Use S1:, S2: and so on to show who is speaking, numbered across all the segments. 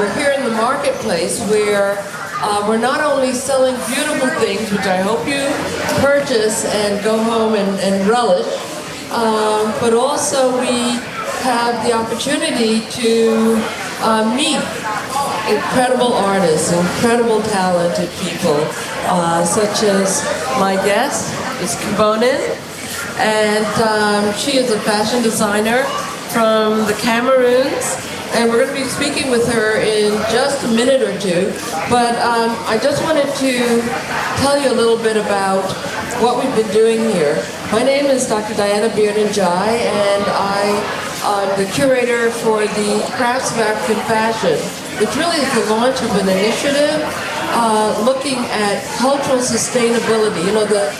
S1: We're here in the marketplace where we're not only selling beautiful things, which I hope you purchase and go home and relish, but also we have the opportunity to meet incredible artists, incredible talented people, such as my guest, is Kibonen, and she is a fashion designer from the Cameroons. And we're going to be speaking with her in just a minute or two. But I just wanted to tell you a little bit about what we've been doing here. My name is Dr. Albouri Ndiaye, and I'm the curator for the Crafts of African Fashion, which really is the launch of an initiative looking at cultural sustainability. You know, the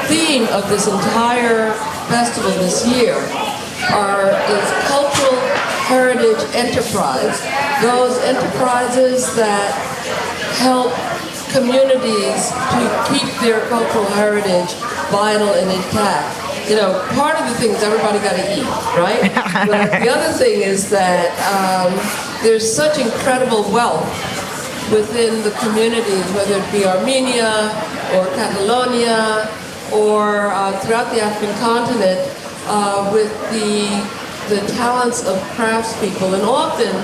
S1: theme of this entire festival this year is cultural heritage enterprise, those enterprises that help communities to keep their cultural heritage vital and intact. You know, part of the thing is everybody got to eat, right? But the other thing is that there's such incredible wealth within the communities, whether it be Armenia or Catalonia or throughout the African continent, with the talents of craftspeople. And often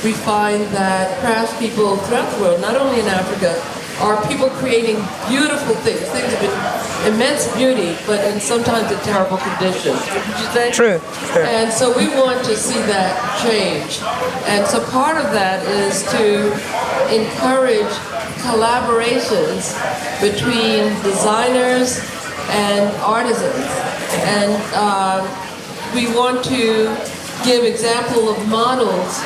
S1: we find that craftspeople throughout the world, not only in Africa, are people creating beautiful things of immense beauty, but in sometimes in terrible conditions. Would you say?
S2: True.
S1: And so we want to see that change. And so part of that is to encourage collaborations between designers and artisans. And we want to give example of models,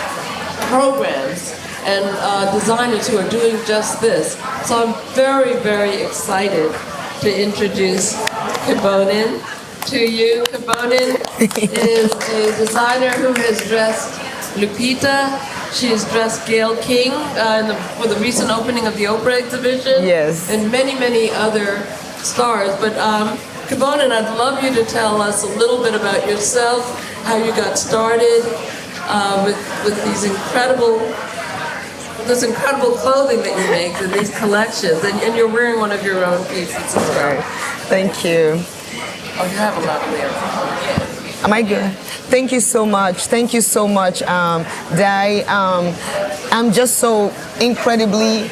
S1: programs, and designers who are doing just this. So I'm very, very excited to introduce Kibonen to you. Kibonen is a designer who has dressed Lupita. She has dressed Gayle King for the recent opening of the Oprah exhibition.
S2: Yes.
S1: And many, many other stars. But Kibonen, I'd love you to tell us a little bit about yourself, how you got started with this incredible clothing that you make and these collections, and you're wearing one of your own pieces as well.
S2: Thank you.
S1: Oh, you have a lot there.
S2: Am I good? Thank you so much. Thank you so much, Dai. I'm just so incredibly.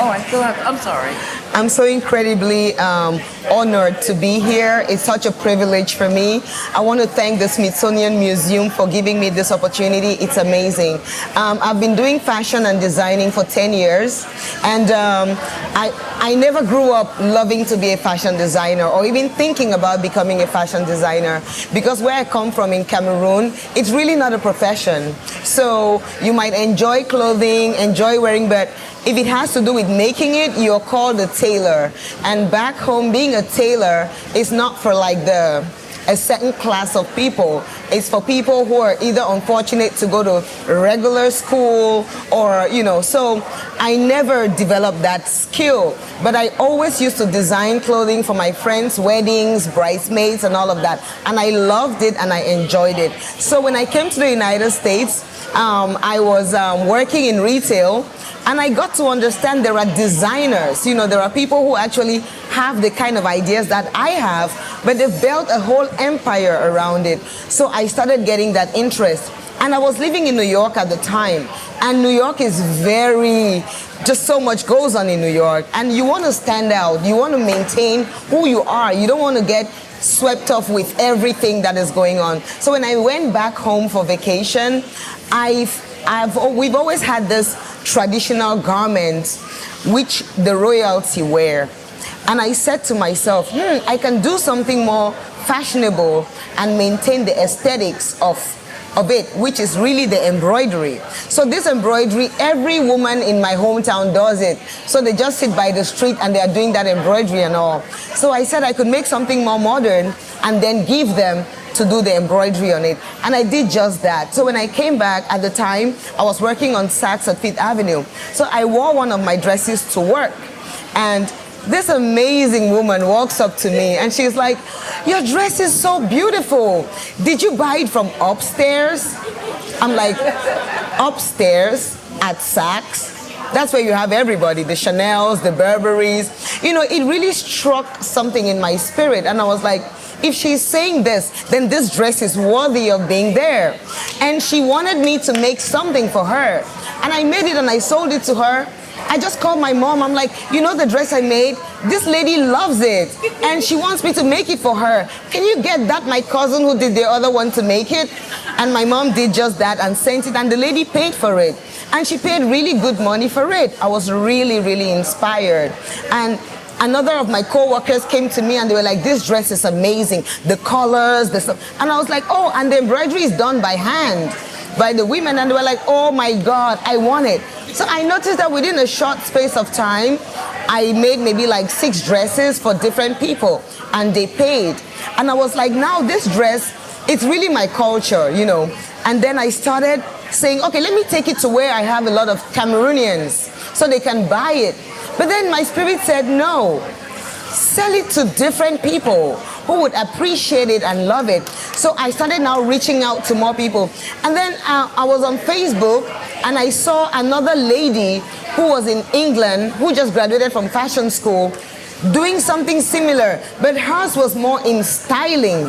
S1: Oh, I still have. I'm sorry.
S2: I'm so incredibly honored to be here. It's such a privilege for me. I want to thank the Smithsonian Museum for giving me this opportunity. It's amazing. I've been doing fashion and designing for 10 years, and I never grew up loving to be a fashion designer or even thinking about becoming a fashion designer, because where I come from in Cameroon, it's really not a profession. So you might enjoy clothing, enjoy wearing, but if it has to do with making it, you're called a tailor. And back home, being a tailor is not for like a certain class of people. It's for people who are either unfortunate to go to regular school or, you know, so I never developed that skill. But I always used to design clothing for my friends' weddings, bridesmaids, and all of that. And I loved it and I enjoyed it. So when I came to the United States, I was working in retail. And I got to understand there are designers, you know, there are people who actually have the kind of ideas that I have, but they've built a whole empire around it. So I started getting that interest. And I was living in New York at the time. And New York is just so much goes on in New York. And you want to stand out. You want to maintain who you are. You don't want to get swept off with everything that is going on. So when I went back home for vacation, we've always had this traditional garments which the royalty wear, and I said to myself, I can do something more fashionable and maintain the aesthetics of it, which is really the embroidery. So this embroidery, every woman in my hometown does it. So they just sit by the street and they are doing that embroidery and all. So I said I could make something more modern and then give them to do the embroidery on it. And I did just that. So when I came back, at the time, I was working on Saks at Fifth Avenue. So I wore one of my dresses to work. And this amazing woman walks up to me and she's like, "Your dress is so beautiful. Did you buy it from upstairs?" I'm like, "Upstairs?" at Saks. That's where you have everybody, the Chanels, the Burberrys. You know, it really struck something in my spirit. And I was like, if she's saying this, then this dress is worthy of being there. And she wanted me to make something for her. And I made it and I sold it to her. I just called my mom. I'm like, you know the dress I made? This lady loves it. And she wants me to make it for her. Can you get that, my cousin who did the other one, to make it? And my mom did just that and sent it. And the lady paid for it. And she paid really good money for it. I was really, really inspired. And another of my co-workers came to me and they were like, this dress is amazing. The colors, the stuff. And I was like, oh, and the embroidery is done by hand by the women. And they were like, oh my God, I want it. So I noticed that within a short space of time, I made maybe like 6 dresses for different people and they paid. And I was like, now this dress, it's really my culture, you know. And then I started saying, okay, let me take it to where I have a lot of Cameroonians so they can buy it. But then my spirit said, no, sell it to different people who would appreciate it and love it. So I started now reaching out to more people. And then I was on Facebook and I saw another lady who was in England who just graduated from fashion school doing something similar, but hers was more in styling.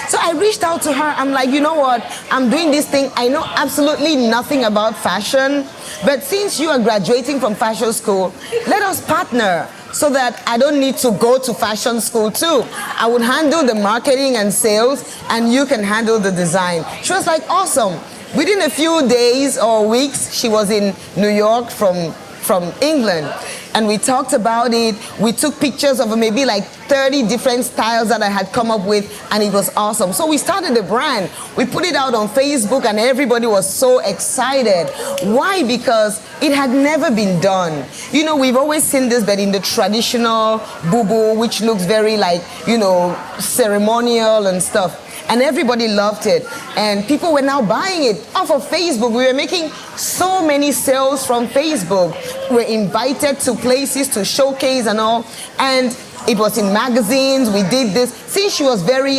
S2: So I reached out to her. I'm like, you know what? I'm doing this thing. I know absolutely nothing about fashion, but since you are graduating from fashion school, let us partner so that I don't need to go to fashion school too. I would handle the marketing and sales and you can handle the design. She was like, awesome. Within a few days or weeks, she was in New York from England. And we talked about it. We took pictures of maybe like 30 different styles that I had come up with, and it was awesome. So we started the brand. We put it out on Facebook, and everybody was so excited. Why? Because it had never been done. You know, we've always seen this, but in the traditional bubu, which looks very like, you know, ceremonial and stuff. And everybody loved it. And people were now buying it off of Facebook. We were making so many sales from Facebook. We were invited to places to showcase and all. And it was in magazines. We did this. Since she was very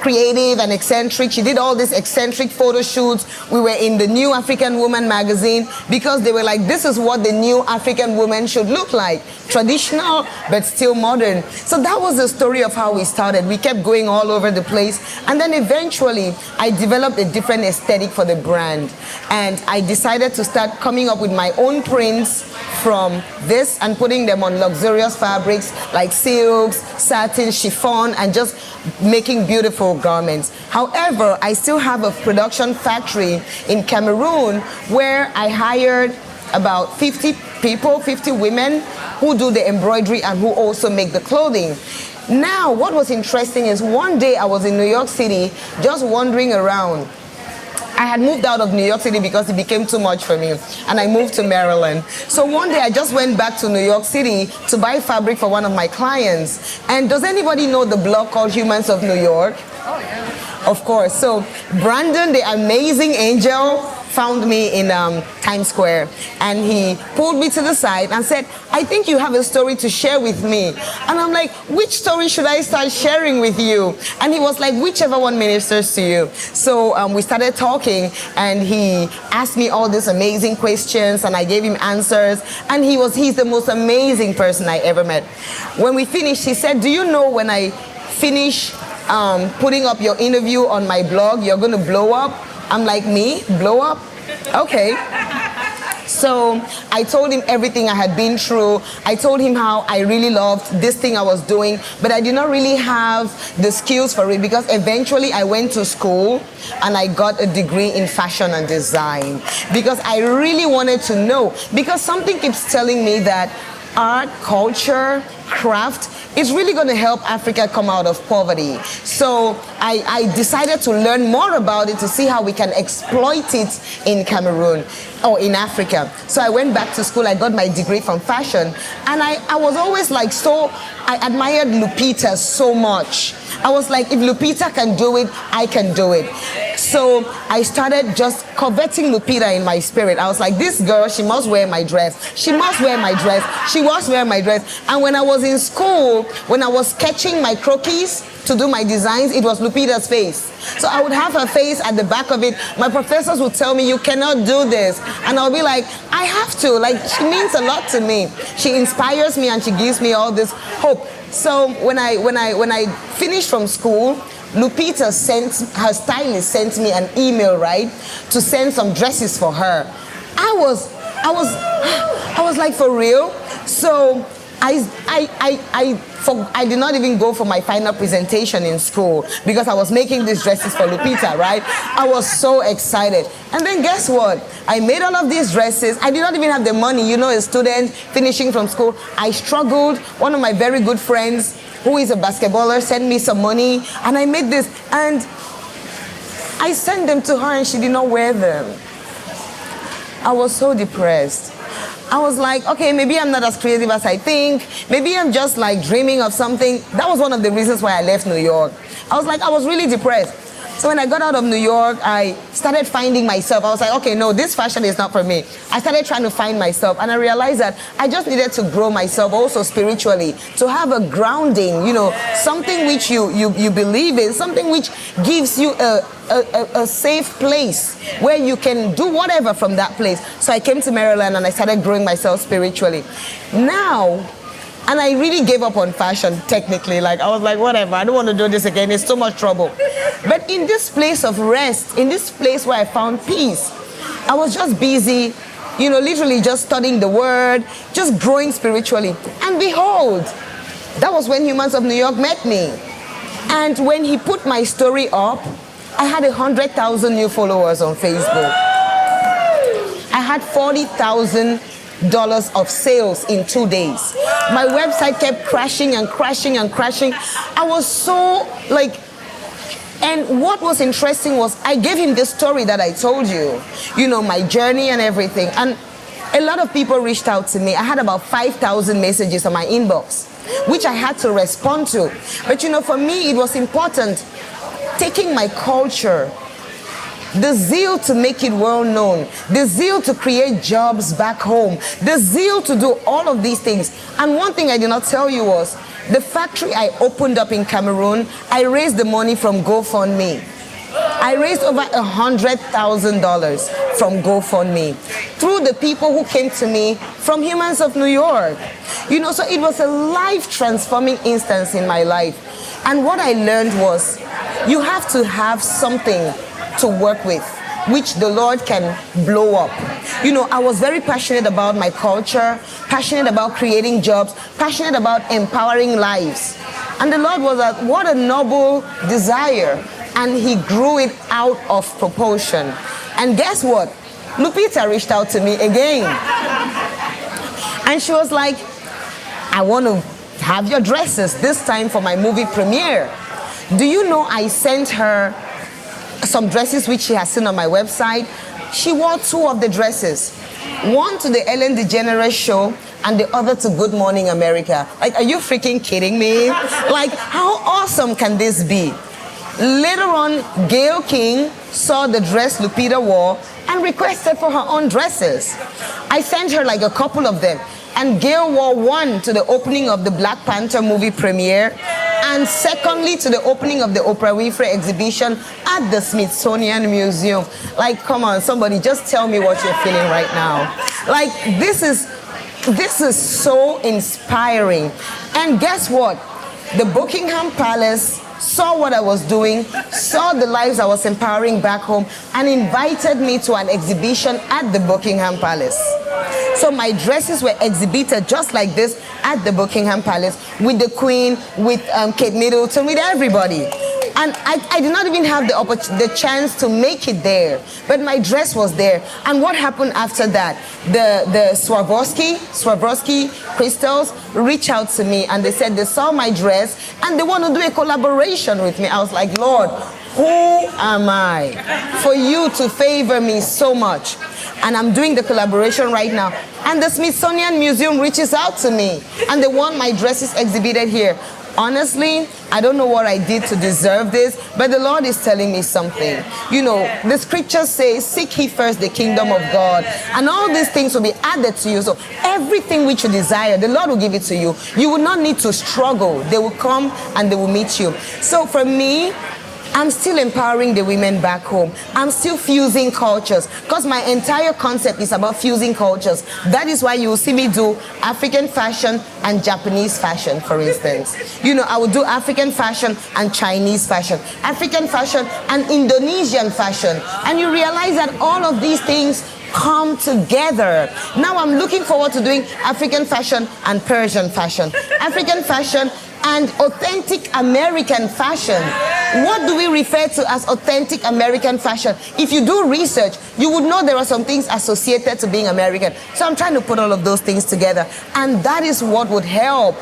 S2: creative and eccentric, she did all these eccentric photo shoots. We were in the New African Woman magazine because they were like, this is what the new African woman should look like. Traditional, but still modern. So that was the story of how we started. We kept going all over the place. And then eventually, I developed a different aesthetic for the brand. And I decided to start coming up with my own prints from this and putting them on luxurious fabrics like silks, satin, chiffon, and just making beautiful garments. However, I still have a production factory in Cameroon where I hired about 50 people, 50 women who do the embroidery and who also make the clothing. Now, what was interesting is one day I was in New York City just wandering around. I had moved out of New York City because it became too much for me, and I moved to Maryland. So one day I just went back to New York City to buy fabric for one of my clients. And does anybody know the blog called Humans of New York? Oh, yeah. Of course. So Brandon, the amazing angel, found me in Times Square, and he pulled me to the side and said, I think you have a story to share with me. And I'm like, which story should I start sharing with you? And he was like, whichever one ministers to you. So we started talking, and he asked me all these amazing questions, and I gave him answers, and he's the most amazing person I ever met. When we finished, he said, do you know when I finish putting up your interview on my blog, you're going to blow up? I'm like, me? Blow up? Okay. So I told him everything I had been through. I told him how I really loved this thing I was doing, but I did not really have the skills for it because eventually I went to school and I got a degree in fashion and design because I really wanted to know, because something keeps telling me that art, culture, craft is really going to help Africa come out of poverty. So I decided to learn more about it to see how we can exploit it in Cameroon or in Africa. So I went back to school, I got my degree from fashion, and I was always like I admired Lupita so much. I was like, if Lupita can do it, I can do it. So I started just coveting Lupita in my spirit. I was like, this girl, she must wear my dress. She must wear my dress. She must wear my dress. And when I was in school, when I was sketching my croquis to do my designs, it was Lupita's face. So I would have her face at the back of it. My professors would tell me, you cannot do this. And I'll be like, I have to. Like, she means a lot to me. She inspires me and she gives me all this hope. So when I finished from school, Lupita her stylist sent me an email, right, to send some dresses for her. I was like, for real? So I did not even go for my final presentation in school because I was making these dresses for Lupita, right? I was so excited. And then guess what? I made all of these dresses. I did not even have the money. You know, a student finishing from school. I struggled. One of my very good friends, who is a basketballer, sent me some money. And I made this. And I sent them to her and she did not wear them. I was so depressed. I was like, okay, maybe I'm not as creative as I think. Maybe I'm just like dreaming of something. That was one of the reasons why I left New York. I was really depressed. So when I got out of New York, I started finding myself. I was like, okay, no, this fashion is not for me. I started trying to find myself, and I realized that I just needed to grow myself also spiritually, to have a grounding, you know, something which you believe in, something which gives you a safe place where you can do whatever from that place. So I came to Maryland and I started growing myself spiritually. Now, and I really gave up on fashion, technically. Like, I was like, whatever, I don't want to do this again. It's too much trouble. But in this place of rest, in this place where I found peace, I was just busy, you know, literally just studying the word, just growing spiritually. And behold, that was when Humans of New York met me. And when he put my story up, I had 100,000 new followers on Facebook. I had $40,000 of sales in 2 days. My website kept crashing and crashing and crashing. I was so like, and what was interesting was I gave him this story that I told you know, my journey and everything. And a lot of people reached out to me. I had about 5,000 messages on my inbox, which I had to respond to. But you know, for me, it was important taking my culture, the zeal to make it well known, the zeal to create jobs back home, the zeal to do all of these things. And one thing I did not tell you was the factory I opened up in Cameroon, I raised the money from GoFundMe. I raised over $100,000 from GoFundMe through the people who came to me from Humans of New York. You know, so it was a life-transforming instance in my life. And what I learned was you have to have something to work with, which the Lord can blow up. You know, I was very passionate about my culture, passionate about creating jobs, passionate about empowering lives. And the Lord was like, what a noble desire. And he grew it out of proportion. And guess what? Lupita reached out to me again. And she was like, I want to have your dresses, this time for my movie premiere. Do you know I sent her some dresses which she has seen on my website? She wore 2 of the dresses. One to the Ellen DeGeneres show and the other to Good Morning America. Like, are you freaking kidding me? Like, how awesome can this be? Later on, Gayle King saw the dress Lupita wore and requested for her own dresses. I sent her like a couple of them. And Gayle wore one to the opening of the Black Panther movie premiere, and secondly to the opening of the Oprah Winfrey exhibition at the Smithsonian Museum. Like, come on, somebody just tell me what you're feeling right now. Like, this is so inspiring. And guess what? The Buckingham Palace saw what I was doing, saw the lives I was empowering back home, and invited me to an exhibition at the Buckingham Palace. So my dresses were exhibited just like this at the Buckingham Palace with the Queen, with Kate Middleton, with everybody. And I did not even have the chance to make it there, but my dress was there. And what happened after that? The Swarovski crystals reached out to me and they said they saw my dress and they want to do a collaboration with me. I was like, Lord, who am I for you to favor me so much? And I'm doing the collaboration right now. And the Smithsonian Museum reaches out to me and they want my dresses exhibited here. Honestly, I don't know what I did to deserve this, but the Lord is telling me something. You know, the scriptures say, seek ye first the kingdom of God, and all these things will be added to you. So everything which you desire, the Lord will give it to you. You will not need to struggle. They will come and they will meet you. So for me, I'm still empowering the women back home. I'm still fusing cultures because my entire concept is about fusing cultures. That is why you will see me do African fashion and Japanese fashion, for instance. You know, I will do African fashion and Chinese fashion, African fashion and Indonesian fashion. And you realize that all of these things come together. Now I'm looking forward to doing African fashion and Persian fashion, African fashion and authentic American fashion. What do we refer to as authentic American fashion? If you do research, you would know there are some things associated to being American. So I'm trying to put all of those things together. And that is what would help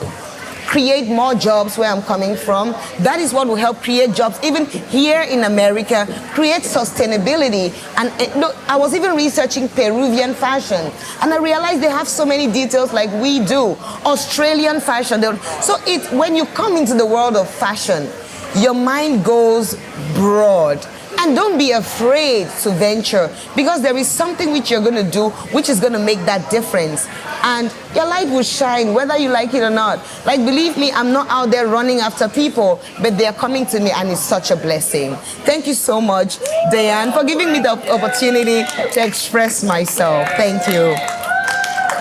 S2: create more jobs where I'm coming from. That is what will help create jobs even here in America, create sustainability. And look, I was even researching Peruvian fashion, and I realized they have so many details like we do. Australian fashion. So when you come into the world of fashion, your mind goes broad. And don't be afraid to venture, because there is something which you're going to do which is going to make that difference. And your light will shine whether you like it or not. Like, believe me, I'm not out there running after people, but they're coming to me, and it's such a blessing. Thank you so much, Diane, for giving me the opportunity to express myself. Thank you.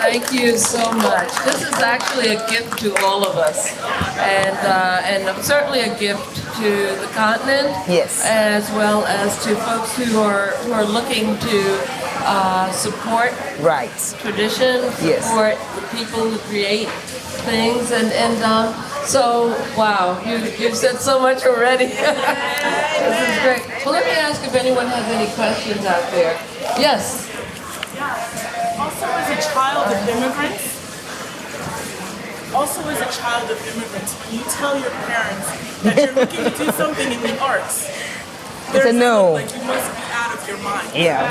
S1: Thank you so much. This is actually a gift to all of us, and certainly a gift to the continent,
S2: yes,
S1: as well as to folks who are looking to support
S2: right
S1: tradition,
S2: yes,
S1: support the people who create things, and so wow, you've said so much already. This is great. Well, let me ask if anyone has any questions out there. Yes.
S3: Also, as a child of immigrants, when you tell your parents that you're looking to do something in the arts,
S2: it's a no.
S3: Like, you must be out of your mind.
S2: Yeah.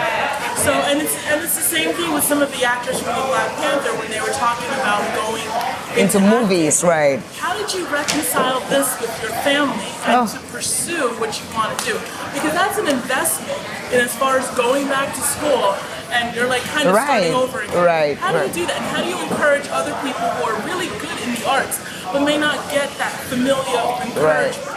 S3: So, and it's the same thing with some of the actors from the Black Panther when they were talking about going
S2: into movies, right?
S3: How did you reconcile this with your family and to pursue what you want to do? Because that's an investment in as far as going back to school and you're like kind of starting over again.
S2: Right.
S3: How do you do that? And how do you encourage other people who are really good in the arts but may not get that familial encouragement?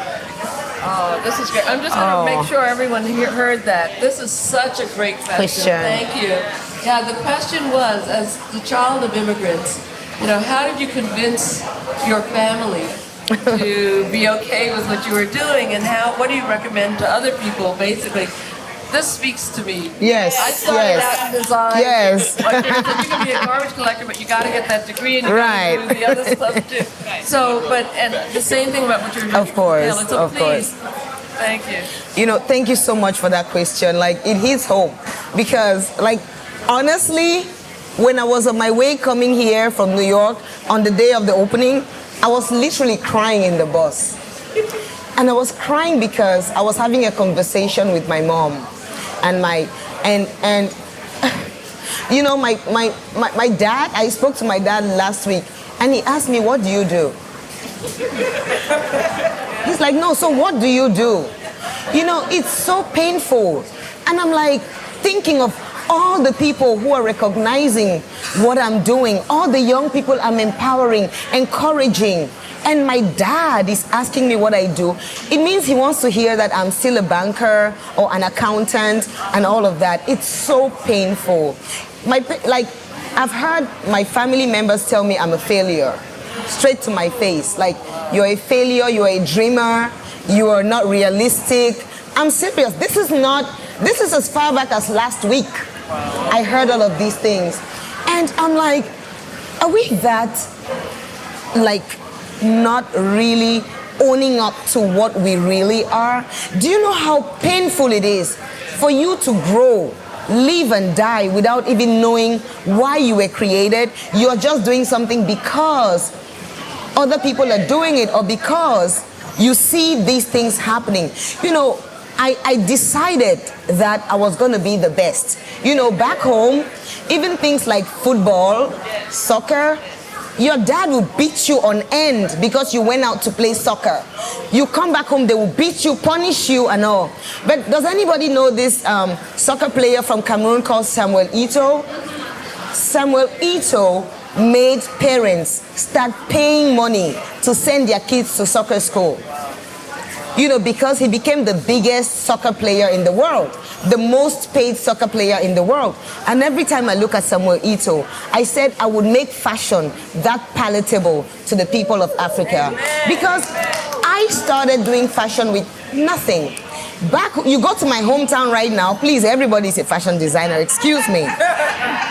S1: Oh, this is great. I'm just going to make sure everyone here heard that. This is such a great question. Thank you. Yeah, the question was, as the child of immigrants, you know, how did you convince your family to be okay with what you were doing, and what do you recommend to other people, basically? This speaks to me.
S2: Yes.
S1: I started out in design.
S2: Yes.
S1: You can be a garbage collector, but you got to get that degree, and you got to do the other stuff too. So, and the same thing about what you're doing.
S2: Of course.
S1: So
S2: of course.
S1: Thank you.
S2: You know, thank you so much for that question. Like, it hits home because, like, honestly, when I was on my way coming here from New York on the day of the opening, I was literally crying in the bus. And I was crying because I was having a conversation with my mom. And you know, my dad, I spoke to my dad last week, and he asked me, what do you do? He's like, no, so what do you do? You know, it's so painful. And I'm like thinking of all the people who are recognizing what I'm doing, all the young people I'm empowering, encouraging. And my dad is asking me what I do. It means he wants to hear that I'm still a banker or an accountant and all of that. It's so painful. I've heard my family members tell me I'm a failure, straight to my face. Like, you're a failure, you're a dreamer, you are not realistic. I'm serious. This is as far back as last week. I heard all of these things. And I'm like, are we that, like, not really owning up to what we really are? Do you know how painful it is for you to grow, live and die without even knowing why you were created? You're just doing something because other people are doing it or because you see these things happening. You know, I decided that I was going to be the best. You know, back home, even things like football, soccer, Your dad will beat you on end because you went out to play soccer. You come back home, they will beat you, punish you and all. But does anybody know this soccer player from Cameroon called Samuel Eto'o? Samuel Eto'o made parents start paying money to send their kids to soccer school. You know, because he became the biggest soccer player in the world, the most paid soccer player in the world. And every time I look at Samuel Eto'o, I said I would make fashion that palatable to the people of Africa. Because I started doing fashion with nothing. You go to my hometown right now, please, everybody's a fashion designer, excuse me.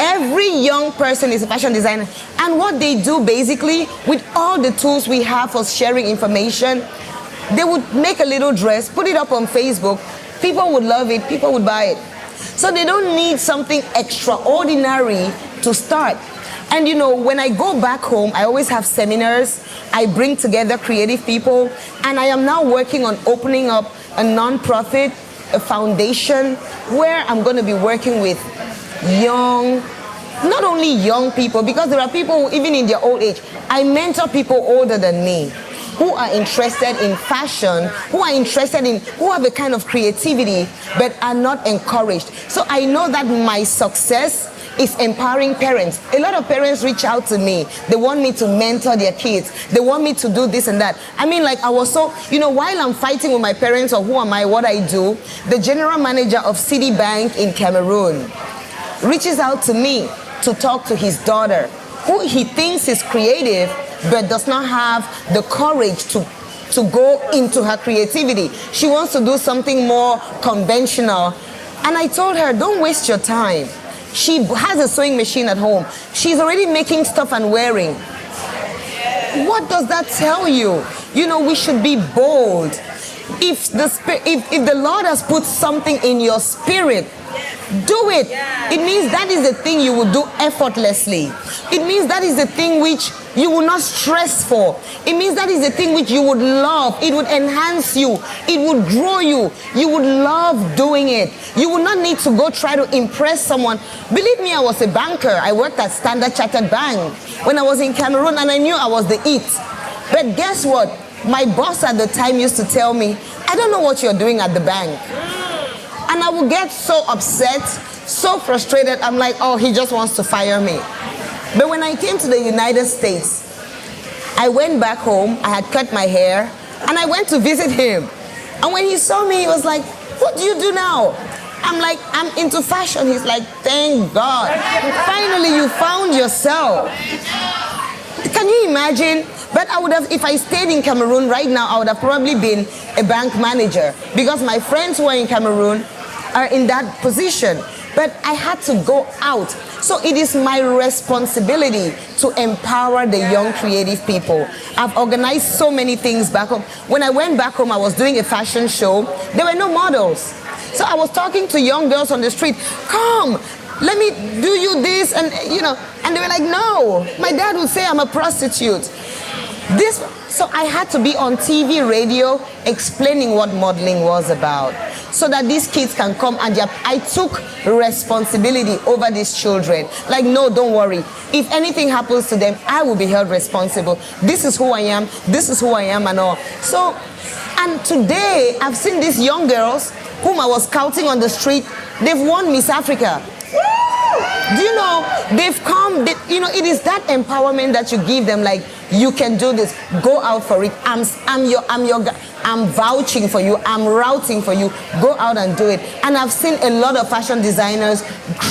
S2: Every young person is a fashion designer. And what they do basically, with all the tools we have for sharing information, they would make a little dress, put it up on Facebook, people would love it, people would buy it. So they don't need something extraordinary to start. And you know, when I go back home, I always have seminars, I bring together creative people, and I am now working on opening up a non-profit, a foundation, where I'm going to be working with young, not only young people, because there are people who, even in their old age, I mentor people older than me, who are interested in fashion, who have a kind of creativity, but are not encouraged. So I know that my success is empowering parents. A lot of parents reach out to me. They want me to mentor their kids. They want me to do this and that. I mean, like, I was so, you know, while I'm fighting with my parents or who am I, what I do, the general manager of Citibank in Cameroon reaches out to me to talk to his daughter, who he thinks is creative, but does not have the courage to go into her creativity. She wants to do something more conventional. And I told her, don't waste your time. She has a sewing machine at home. She's already making stuff and wearing. What does that tell you? You know, we should be bold. If the Lord has put something in your spirit, do it. It means that is the thing you will do effortlessly. It means that is the thing which you will not stress for. It means that is the thing which you would love. It would enhance you. It would grow you. You would love doing it. You would not need to go try to impress someone. Believe me, I was a banker. I worked at Standard Chartered Bank when I was in Cameroon, and I knew I was the it. But guess what? My boss at the time used to tell me, I don't know what you're doing at the bank. And I would get so upset, so frustrated. I'm like, oh, he just wants to fire me. But when I came to the United States, I went back home, I had cut my hair, and I went to visit him. And when he saw me, he was like, what do you do now? I'm like, I'm into fashion. He's like, thank God. Finally, you found yourself. Can you imagine? But I would have, if I stayed in Cameroon right now, I would have probably been a bank manager, because my friends who are in Cameroon are in that position. But I had to go out. So it is my responsibility to empower the young creative people. I've organized so many things back home. When I went back home, I was doing a fashion show. There were no models. So I was talking to young girls on the street, come, let me do you this, and you know, and they were like, no. My dad would say I'm a prostitute. So I had to be on TV, radio, explaining what modeling was about, so that these kids can come, and I took responsibility over these children. Like, no, don't worry. If anything happens to them, I will be held responsible. This is who I am. This is who I am and all. So, and today, I've seen these young girls whom I was scouting on the street. They've won Miss Africa. Do you know, they've come, you know, it is that empowerment that you give them, like, you can do this, go out for it, I'm vouching for you, I'm routing for you, go out and do it. And I've seen a lot of fashion designers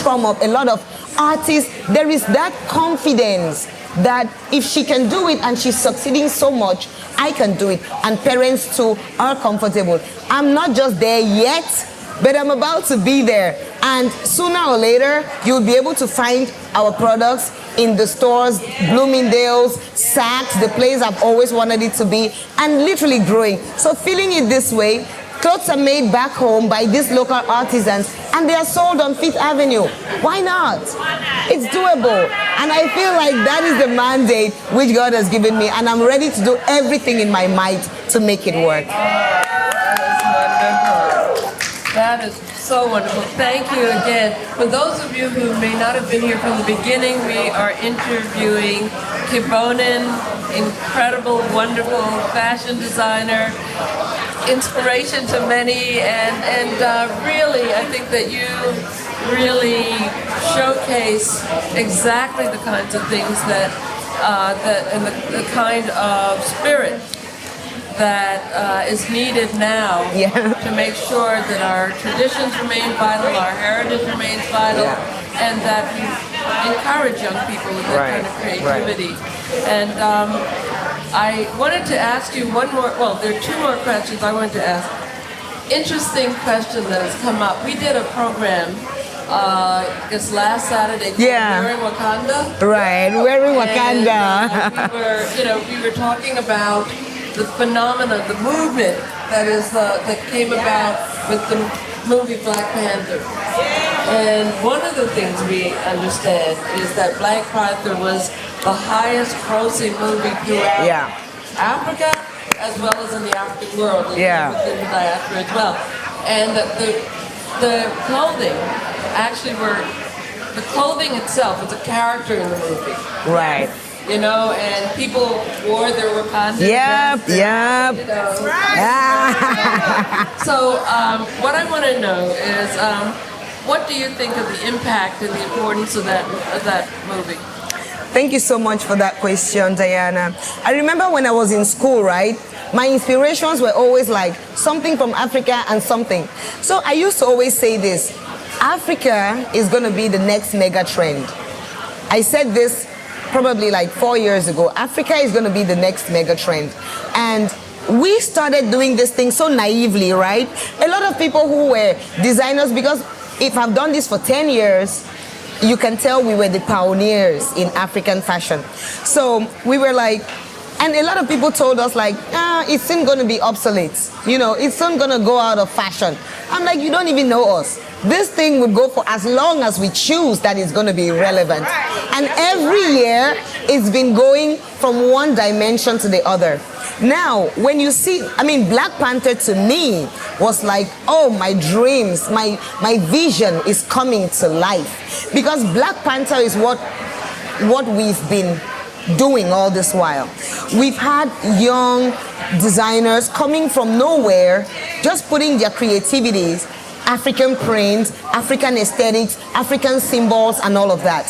S2: come up, a lot of artists. There is that confidence that if she can do it and she's succeeding so much, I can do it. And parents too are comfortable. I'm not just there yet, but I'm about to be there. And sooner or later, you'll be able to find our products in the stores, Bloomingdale's, Saks, the place I've always wanted it to be, and literally growing. So feeling it this way, clothes are made back home by these local artisans, and they are sold on Fifth Avenue. Why not? It's doable. And I feel like that is the mandate which God has given me, and I'm ready to do everything in my might to make it work.
S1: That is So wonderful. Thank you again. For those of you who may not have been here from the beginning, we are interviewing Kibonen, incredible, wonderful fashion designer, inspiration to many, and really, I think that you really showcase exactly the kinds of things that and the kind of spirit that is needed now to make sure that our traditions remain vital, our heritage remains vital, and that we encourage young people with that kind of creativity. And I wanted to ask you one more, well, there are two more questions I wanted to ask. Interesting question that has come up. We did a program, I guess last Saturday, Wearing Wakanda.
S2: Right, Wearing Wakanda.
S1: And we were talking about the phenomena, the movement that came about with the movie Black Panther. And one of the things we understand is that Black Panther was the highest grossing movie throughout Africa as well as in the African world, and within the diaspora as well. And that the clothing the clothing itself was a character in the movie.
S2: Right.
S1: And people wore their Wakanda
S2: Yep.
S1: So what I want to know is, what do you think of the impact and the importance of that movie?
S2: Thank you so much for that question, Diana. I remember when I was in school, right? My inspirations were always like something from Africa and something. So I used to always say this: Africa is going to be the next mega trend. I said this probably like 4 years ago. Africa is going to be the next mega trend. And we started doing this thing so naively, right? A lot of people who were designers, because if I've done this for 10 years, you can tell we were the pioneers in African fashion. So we were like, and a lot of people told us like, it's soon going to be obsolete. It's soon going to go out of fashion. I'm like, you don't even know us. This thing would go for as long as we choose that it's going to be relevant. And every year, it's been going from one dimension to the other. Now, when you see, Black Panther to me was like, oh, my dreams, my vision is coming to life. Because Black Panther is what we've been doing all this while. We've had young designers coming from nowhere, just putting their creativities, African prints, African aesthetics, African symbols, and all of that.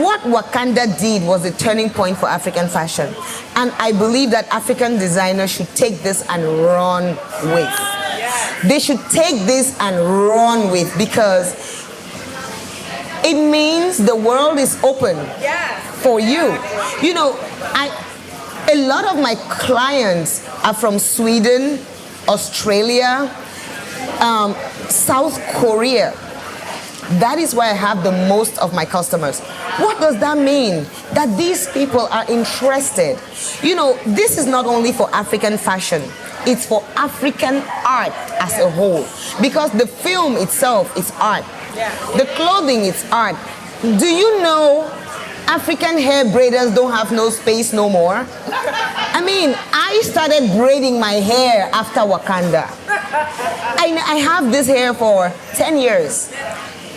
S2: What Wakanda did was a turning point for African fashion. And I believe that African designers should take this and run with. They should take this and run with, because it means the world is open for you. A lot of my clients are from Sweden, Australia, South Korea. That is why I have the most of my customers. What does that mean? That these people are interested. This is not only for African fashion, it's for African art as a whole. Because the film itself is art. The clothing is art. Do you know African hair braiders don't have no space no more? I started braiding my hair after Wakanda. I have this hair for 10 years.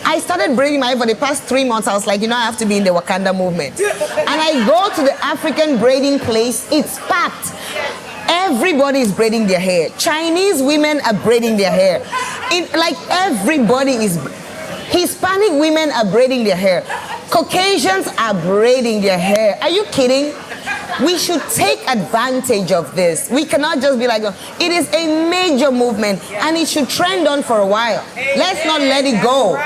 S2: I started braiding my hair for the past 3 months. I was like, I have to be in the Wakanda movement. And I go to the African braiding place, it's packed. Everybody is braiding their hair. Chinese women are braiding their hair. Everybody is. Hispanic women are braiding their hair. Caucasians are braiding their hair. Are you kidding? We should take advantage of this. We cannot just be like, it is a major movement and it should trend on for a while. Let's not let it go.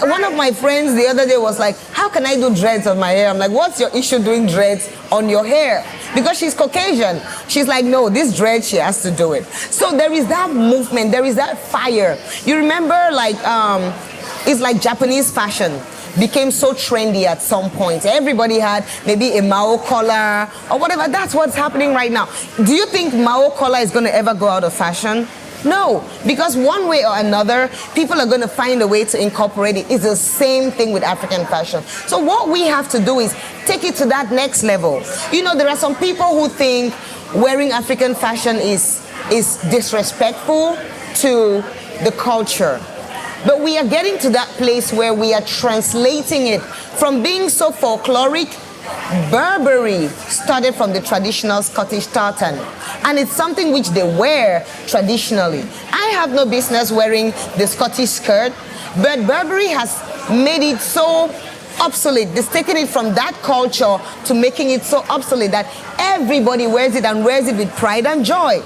S2: One of my friends the other day was like, how can I do dreads on my hair? I'm like, what's your issue doing dreads on your hair? Because she's Caucasian. She's like, no, this dread, she has to do it. So there is that movement. There is that fire. You remember it's like Japanese fashion became so trendy at some point. Everybody had maybe a Mao collar or whatever. That's what's happening right now. Do you think Mao collar is going to ever go out of fashion? No, because one way or another, people are going to find a way to incorporate it. It's the same thing with African fashion. So what we have to do is take it to that next level. There are some people who think wearing African fashion is disrespectful to the culture. But we are getting to that place where we are translating it from being so folkloric. Burberry started from the traditional Scottish tartan, and it's something which they wear traditionally. I have no business wearing the Scottish skirt, but Burberry has made it so obsolete. They've taken it from that culture to making it so obsolete that everybody wears it and wears it with pride and joy.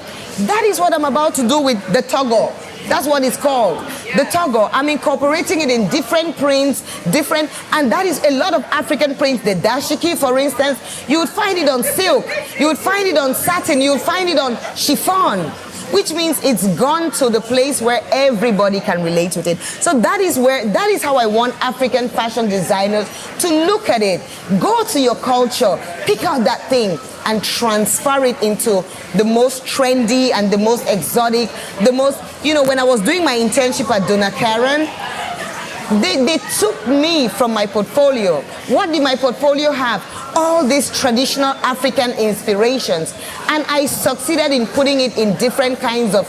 S2: That is what I'm about to do with the Togo. That's what it's called, the Togo. I'm incorporating it in different prints, and that is a lot of African prints. The dashiki, for instance, you would find it on silk, you would find it on satin, you would find it on chiffon, which means it's gone to the place where everybody can relate with it. So that is how I want African fashion designers to look at it. Go to your culture, pick out that thing, and transfer it into the most trendy and the most exotic, the most, when I was doing my internship at Donna Karan, they took me from my portfolio. What did my portfolio have? All these traditional African inspirations. And I succeeded in putting it in different kinds of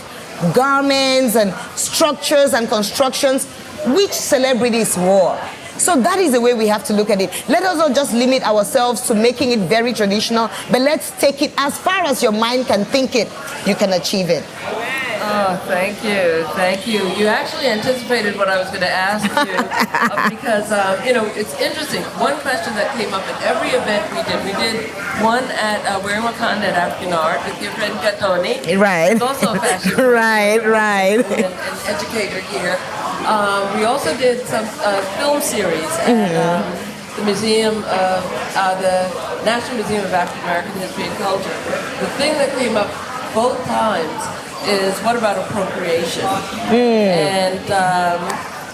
S2: garments and structures and constructions which celebrities wore. So that is the way we have to look at it. Let us not just limit ourselves to making it very traditional, but let's take it as far as your mind can think it, you can achieve it.
S1: Oh, thank you, thank you. You actually anticipated what I was going to ask you because, it's interesting. One question that came up at every event we did one at Wearing Wakanda at African Art with your friend Katoni.
S2: Right.
S1: He's also a fashion
S2: right.
S1: and educator here. We also did some film series at the Museum of, the National Museum of African American History and Culture. The thing that came up both times is what about appropriation? And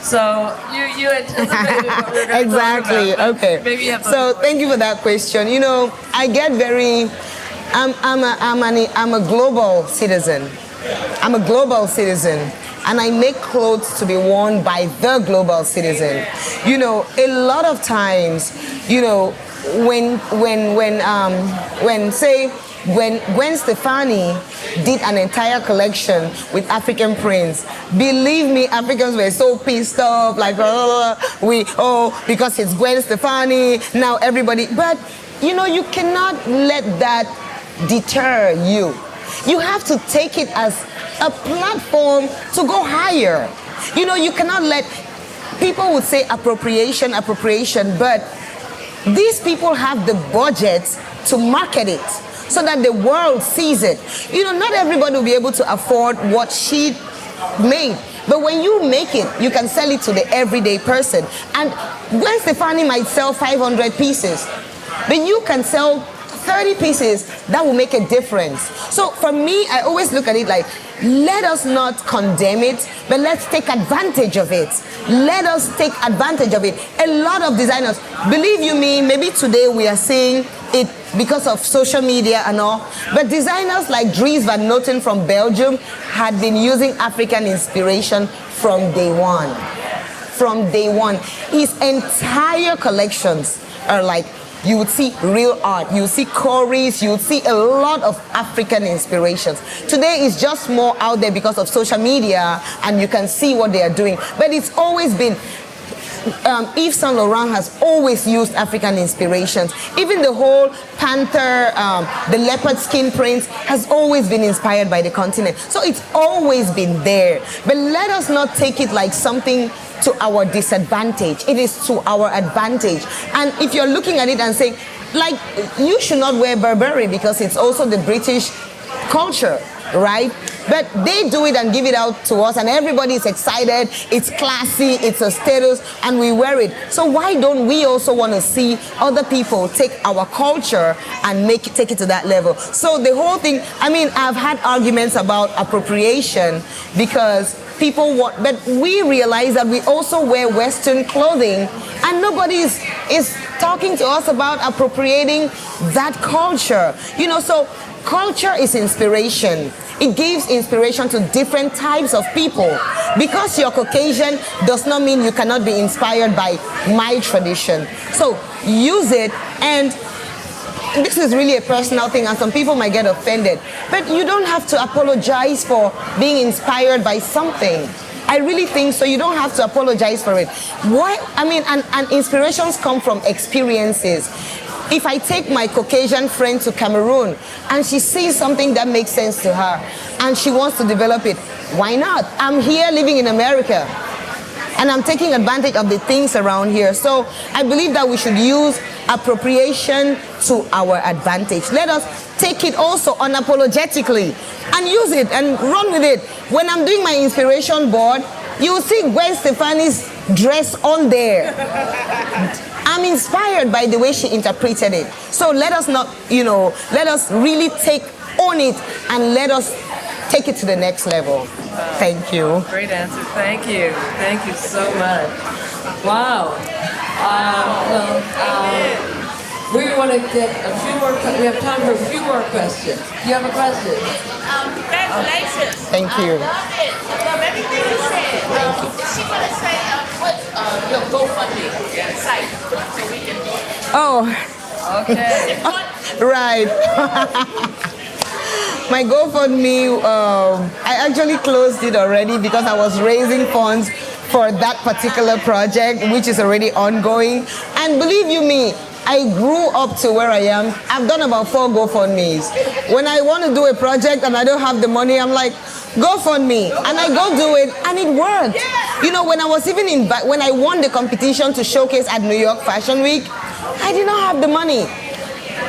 S1: so you anticipated what we were going to
S2: exactly.
S1: talk about.
S2: Okay.
S1: Maybe you have
S2: so thank you for that question. I get very. I'm a global citizen. I'm a global citizen, and I make clothes to be worn by the global citizen. A lot of times, when Gwen Stefani did an entire collection with African prints, believe me, Africans were so pissed off, like, because it's Gwen Stefani, now everybody. But, you cannot let that deter you. You have to take it as a platform to go higher. You cannot let, people would say appropriation, but these people have the budget to market it so that the world sees it. Not everybody will be able to afford what she made. But when you make it, you can sell it to the everyday person. And Gwen Stefani might sell 500 pieces, but you can sell 30 pieces. That will make a difference. So for me, I always look at it like, let us not condemn it, but let's take advantage of it. Let us take advantage of it. A lot of designers, believe you me, maybe today we are seeing it because of social media and all, but designers like Dries Van Noten from Belgium had been using African inspiration from day one. From day one. His entire collections are like, you would see real art, you would see choreos, you would see a lot of African inspirations. Today is just more out there because of social media, and you can see what they are doing. But it's always been, Yves Saint Laurent has always used African inspirations. Even the whole panther, the leopard skin prints has always been inspired by the continent. So it's always been there. But let us not take it like something to our disadvantage. It is to our advantage. And if you're looking at it and saying, like, you should not wear Burberry because it's also the British culture, right? But they do it and give it out to us, and everybody is excited. It's classy, it's a status, and we wear it. So why don't we also want to see other people take our culture and take it to that level? So the whole thing, I've had arguments about appropriation because people want, but we realize that we also wear Western clothing, and nobody is talking to us about appropriating that culture. So culture is inspiration. It gives inspiration to different types of people. Because you're Caucasian does not mean you cannot be inspired by my tradition. So use it, and this is really a personal thing, and some people might get offended. But you don't have to apologize for being inspired by something. I really think so. You don't have to apologize for it. Why? I mean, and inspirations come from experiences. If I take my Caucasian friend to Cameroon and she sees something that makes sense to her and she wants to develop it, why not? I'm here living in America and I'm taking advantage of the things around here. So I believe that we should use appropriation to our advantage. Let us take it also unapologetically and use it and run with it. When I'm doing my inspiration board, you will see Gwen Stefani's dress on there. I'm inspired by the way she interpreted it. So let us not, let us really own it and let us take it to the next level. Thank you.
S1: Great answer. Thank you. Thank you so much. Wow. We want to get a few more. We have time for a few more questions. Do you have a question?
S4: Congratulations.
S2: Thank you.
S4: I love it. I love everything you said. Is she going to say what your GoFundMe site so we can?
S2: Oh,
S1: Okay.
S2: right. My GoFundMe, I actually closed it already because I was raising funds for that particular project, which is already ongoing. And believe you me, I grew up to where I am. I've done about 4 GoFundMes. When I want to do a project and I don't have the money, I'm like, GoFundMe, and I go do it, and it worked. When I was even when I won the competition to showcase at New York Fashion Week, I did not have the money.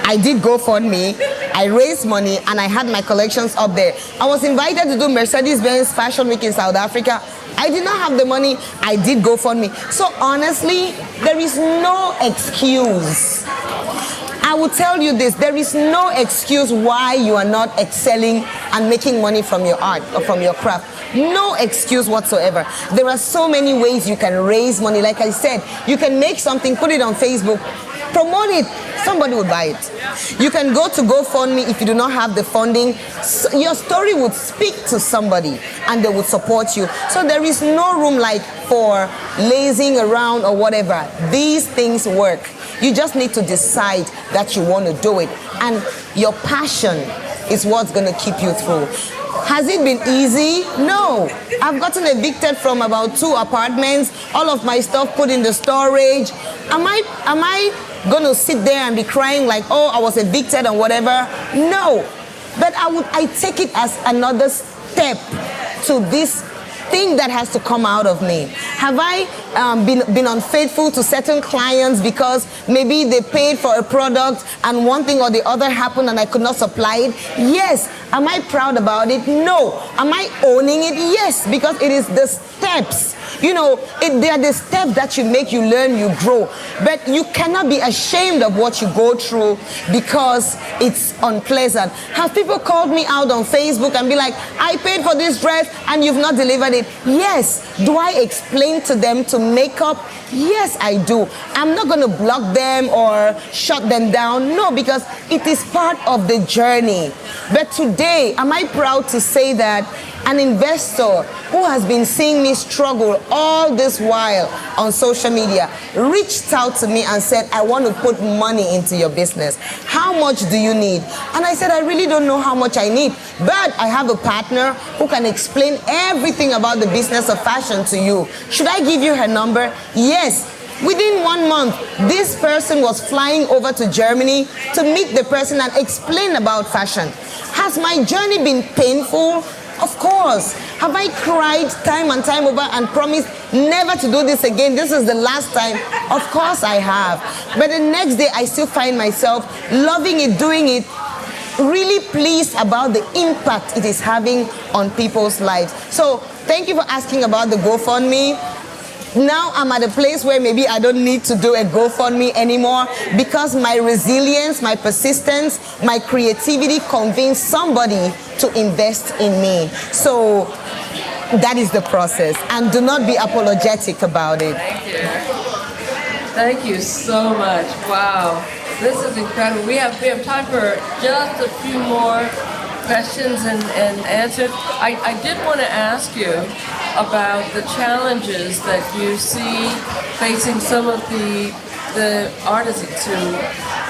S2: I did GoFundMe, I raised money, and I had my collections up there. I was invited to do Mercedes-Benz Fashion Week in South Africa. I did not have the money, I did GoFundMe. So honestly, there is no excuse. I will tell you this, there is no excuse why you are not excelling and making money from your art or from your craft. No excuse whatsoever. There are so many ways you can raise money. Like I said, you can make something, put it on Facebook, promote it, somebody would buy it. You can go to GoFundMe if you do not have the funding. Your story would speak to somebody and they would support you. So there is no room like for lazing around or whatever. These things work. You just need to decide that you want to do it. And your passion is what's going to keep you through. Has it been easy? No. I've gotten evicted from about 2 apartments, all of my stuff put in the storage. Am I going to sit there and be crying like, oh, I was evicted and whatever? No. But I take it as another step to this thing that has to come out of me. Have I been unfaithful to certain clients because maybe they paid for a product and one thing or the other happened and I could not supply it? Yes. Am I proud about it? No. Am I owning it? Yes, because it is the steps. They are the steps that you make, you learn, you grow. But you cannot be ashamed of what you go through because it's unpleasant. Have people called me out on Facebook and be like, I paid for this dress and you've not delivered it? Yes. Do I explain to them to make up? Yes, I do. I'm not going to block them or shut them down. No, because it is part of the journey. But today, am I proud to say that an investor who has been seeing me struggle all this while on social media reached out to me and said, I want to put money into your business. How much do you need? And I said, I really don't know how much I need, but I have a partner who can explain everything about the business of fashion to you. Should I give you her number? Yes. Within 1 month, this person was flying over to Germany to meet the person and explain about fashion. Has my journey been painful? Of course. Have I cried time and time over and promised never to do this again? This is the last time. Of course I have. But the next day, I still find myself loving it, doing it, really pleased about the impact it is having on people's lives. So thank you for asking about the GoFundMe. Now I'm at a place where maybe I don't need to do a GoFundMe anymore because my resilience, my persistence, my creativity convinced somebody to invest in me. So that is the process. And do not be apologetic about it.
S1: Thank you. Thank you so much. Wow. This is incredible. We have time for just a few more questions and answers. I did want to ask you about the challenges that you see facing some of the artisans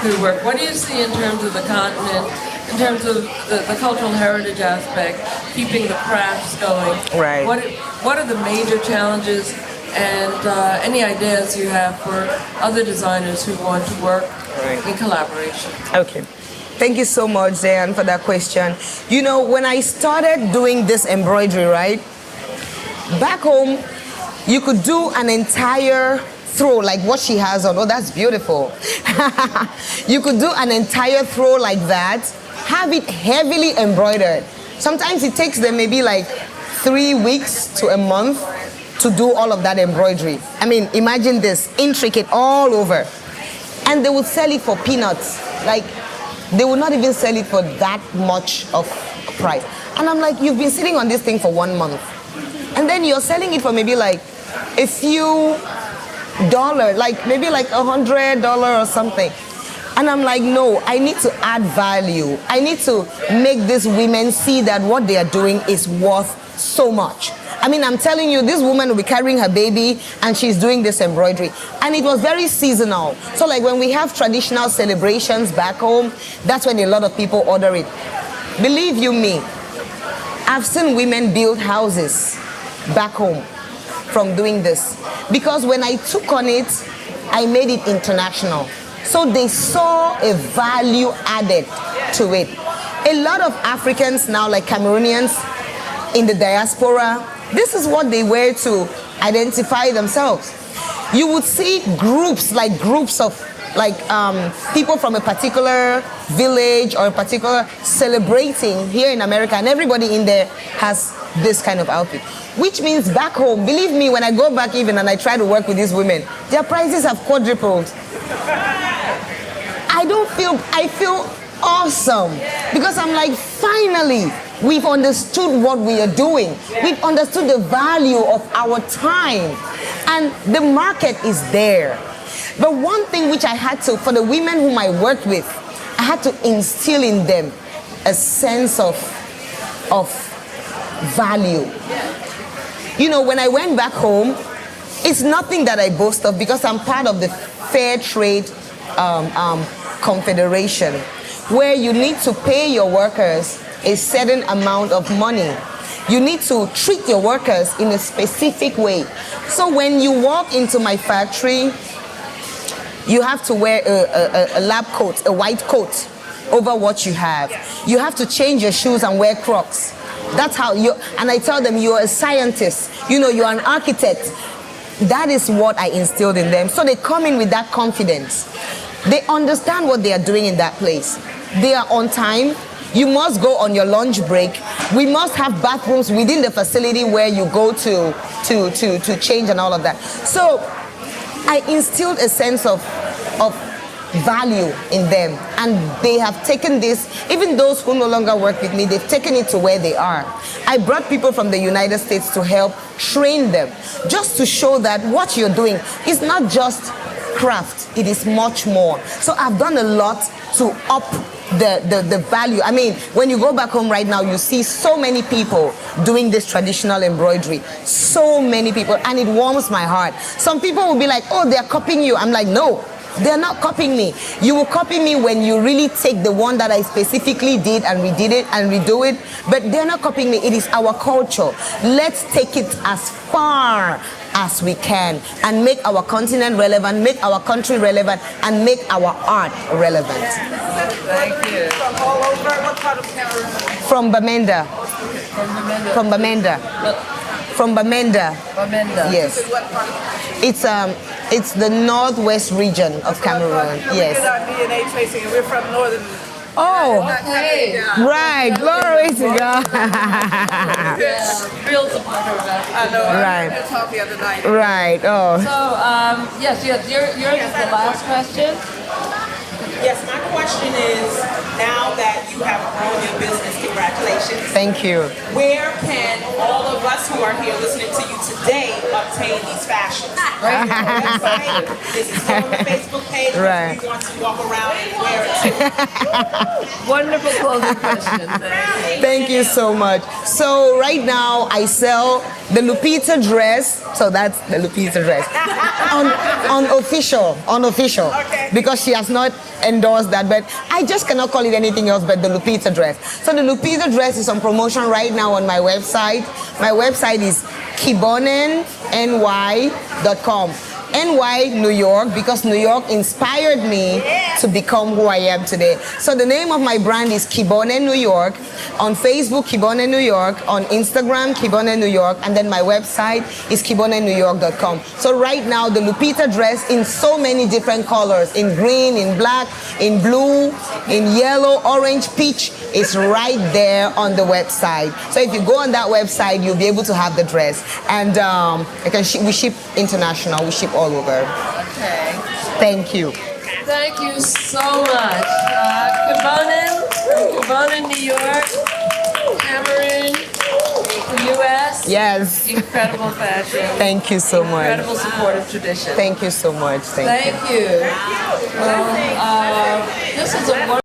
S1: who work. What do you see in terms of the continent in terms of the cultural heritage aspect, keeping the crafts going.
S2: Right.
S1: What are the major challenges and any ideas you have for other designers who want to work in collaboration?
S2: Okay. Thank you so much, Dan, for that question. You know, when I started doing this embroidery, right, back home, you could do an entire throw like what she has on. Oh, that's beautiful. You could do an entire throw like that, have it heavily embroidered. Sometimes it takes them maybe like 3 weeks to a month to do all of that embroidery. I mean, imagine this, intricate all over. And they would sell it for peanuts. Like, they would not even sell it for that much of a price. And I'm like, you've been sitting on this thing for 1 month. And then you're selling it for maybe like a few dollars, like maybe like $100 or something. And I'm like, no, I need to add value. I need to make these women see that what they are doing is worth so much. I mean, I'm telling you, this woman will be carrying her baby and she's doing this embroidery. And it was very seasonal. So like when we have traditional celebrations back home, that's when a lot of people order it. Believe you me, I've seen women build houses back home from doing this. Because when I took on it, I made it international. So they saw a value added to it. A lot of Africans now, like Cameroonians in the diaspora, this is what they wear to identify themselves. You would see groups of people from a particular village or a particular celebrating here in America, and everybody in there has this kind of outfit. Which means back home, believe me, when I go back even and I try to work with these women, their prices have quadrupled. I feel awesome because I'm like, finally, we've understood what we are doing. We've understood the value of our time. And the market is there. But one thing which I had to, for the women whom I worked with, I had to instill in them a sense of value. You know, when I went back home, it's nothing that I boast of because I'm part of the Fair Trade Confederation, where you need to pay your workers a certain amount of money. You need to treat your workers in a specific way. So when you walk into my factory, you have to wear a lab coat, a white coat over what you have. You have to change your shoes and wear Crocs. That's how you, and I tell them, you're a scientist, you know, you're an architect. That is what I instilled in them. So they come in with that confidence. They understand what they are doing in that place. They are on time. You must go on your lunch break. We must have bathrooms within the facility where you go to change and all of that. So I instilled a sense of value in them, and they have taken this. Even those who no longer work with me, they've taken it to where they are. I brought people from the United States to help train them, just to show that what you're doing is not just craft, it is much more. So I've done a lot to up the value. I mean, when you go back home right now, you see so many people doing this traditional embroidery. So many people, and it warms my heart. Some people will be like, oh, they're copying you. I'm like, no, they're not copying me. You will copy me when you really take the one that I specifically did and redid it and redo it, but they're not copying me. It is our culture. Let's take it as far as we can and make our continent relevant, make our country relevant, and make our art relevant.
S1: Thank you.
S3: From all over, what part of Cameroon?
S2: From Bamenda. From Bamenda. From Bamenda.
S1: Bamenda.
S2: Yes.
S3: What part of Cameroon?
S2: It's the northwest region of Cameroon.
S3: We
S2: Yes.
S3: did our DNA tracing, and we're from northern.
S2: Oh,
S1: Hey.
S2: right. Glory to God.
S1: Real supporter of that.
S3: I know.
S2: Right.
S3: I talked the other night.
S2: Right. Oh.
S1: So, yes, yours is the last question.
S5: Yes, my question is, now that you have grown your business, congratulations.
S2: Thank you.
S5: Where can all of us who are here listening to you today obtain these fashions? Right. Website, this is on the Facebook page.
S2: Right.
S5: If you want to walk around and wear it.
S1: Wonderful closing question.
S2: Thank you so much. So right now I sell The Lupita dress, so that's the Lupita dress. Unofficial, because she has not endorsed that, but I just cannot call it anything else but the Lupita dress. So the Lupita dress is on promotion right now on my website. My website is kibonenny.com. NY, New York, because New York inspired me to become who I am today. So the name of my brand is Kibonen, New York. On Facebook, Kibonen, New York. On Instagram, Kibonen, New York. And then my website is kibonennewyork.com. So right now, the Lupita dress in so many different colors, in green, in black, in blue, in yellow, orange, peach, is right there on the website. So if you go on that website, you'll be able to have the dress. And we ship international, we ship all over.
S1: Okay.
S2: Thank you.
S1: Thank you so much. Kibonen, New York, Cameroon, U.S.
S2: Yes.
S1: Incredible fashion.
S2: Thank you so much.
S1: Incredible supportive tradition.
S2: Thank you so much. Thank you.
S1: Thank you. Well, this is a wonderful